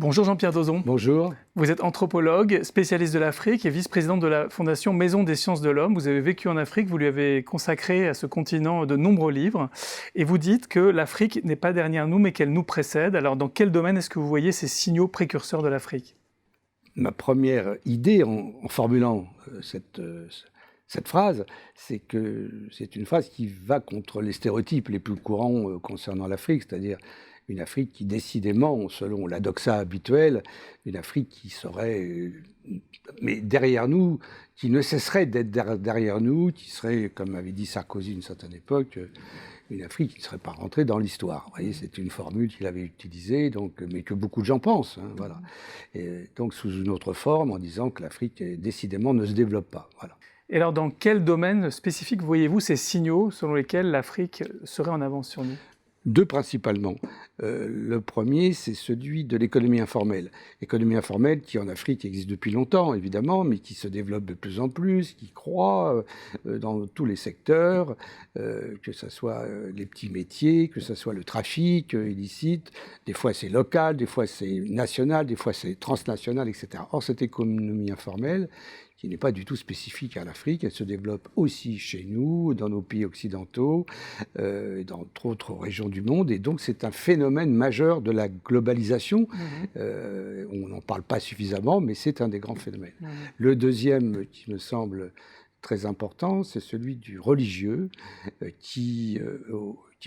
Bonjour Jean-Pierre Dauzon. Bonjour. Vous êtes anthropologue, spécialiste de l'Afrique et vice-président de la Fondation Maison des Sciences de l'Homme. Vous avez vécu en Afrique, vous lui avez consacré à ce continent de nombreux livres. Et vous dites que l'Afrique n'est pas derrière nous, mais qu'elle nous précède. Alors dans quel domaine est-ce que vous voyez ces signaux précurseurs de l'Afrique ? Ma première idée en formulant cette phrase, c'est que c'est une phrase qui va contre les stéréotypes les plus courants concernant l'Afrique, c'est-à-dire une Afrique qui décidément, selon la doxa habituelle, une Afrique qui serait mais derrière nous, qui ne cesserait d'être derrière nous, qui serait, comme avait dit Sarkozy à une certaine époque, une Afrique qui ne serait pas rentrée dans l'histoire. Vous voyez, c'est une formule qu'il avait utilisée, donc, mais que beaucoup de gens pensent. Hein, voilà. Et donc sous une autre forme, en disant que l'Afrique, décidément, ne se développe pas. Voilà. Et alors, dans quel domaine spécifique voyez-vous ces signaux selon lesquels l'Afrique serait en avance sur nous ? Deux principalement. Le premier, c'est celui de l'économie informelle. L'économie informelle qui en Afrique existe depuis longtemps, évidemment, mais qui se développe de plus en plus, qui croît dans tous les secteurs, que ce soit les petits métiers, que ce soit le trafic illicite. Des fois, c'est local, des fois, c'est national, des fois, c'est transnational, etc. Or, cette économie informelle, qui n'est pas du tout spécifique à l'Afrique. Elle se développe aussi chez nous, dans nos pays occidentaux, dans d'autres régions du monde. Et donc, c'est un phénomène majeur de la globalisation. On n'en parle pas suffisamment, mais c'est un des grands phénomènes. Le deuxième, qui me semble très important, c'est celui du religieux, qui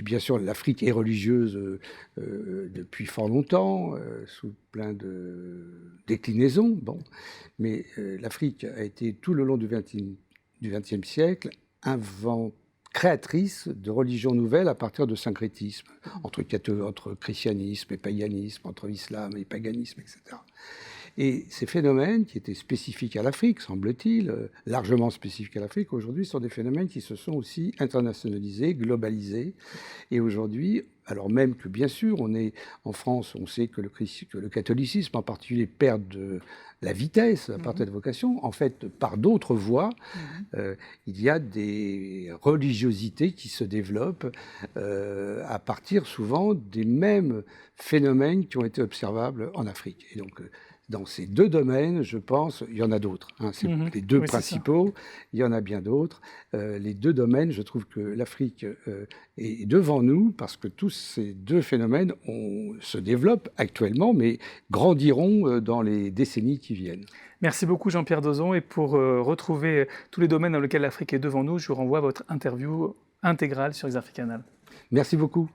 bien sûr, l'Afrique est religieuse depuis fort longtemps, sous plein de déclinaisons. Bon. Mais l'Afrique a été, tout le long du XXe siècle, créatrice de religions nouvelles à partir de syncrétisme, entre christianisme et paganisme, entre islam et paganisme, etc. Et ces phénomènes qui étaient spécifiques à l'Afrique, semble-t-il, largement spécifiques à l'Afrique, aujourd'hui sont des phénomènes qui se sont aussi internationalisés, globalisés. Et aujourd'hui, alors même que bien sûr, on est en France, on sait que le catholicisme en particulier perd de la vitesse à partir de vocation. En fait, par d'autres voies, il y a des religiosités qui se développent à partir souvent des mêmes phénomènes qui ont été observables en Afrique. Et donc, dans ces deux domaines, je pense, il y en a d'autres. Hein, c'est les deux principaux, il y en a bien d'autres. Les deux domaines, je trouve que l'Afrique est devant nous parce que tous ces deux phénomènes se développent actuellement, mais grandiront dans les décennies qui viennent. Merci beaucoup Jean-Pierre Dauzon. Et pour retrouver tous les domaines dans lesquels l'Afrique est devant nous, je vous renvoie à votre interview intégrale sur Exafricanal. Merci beaucoup.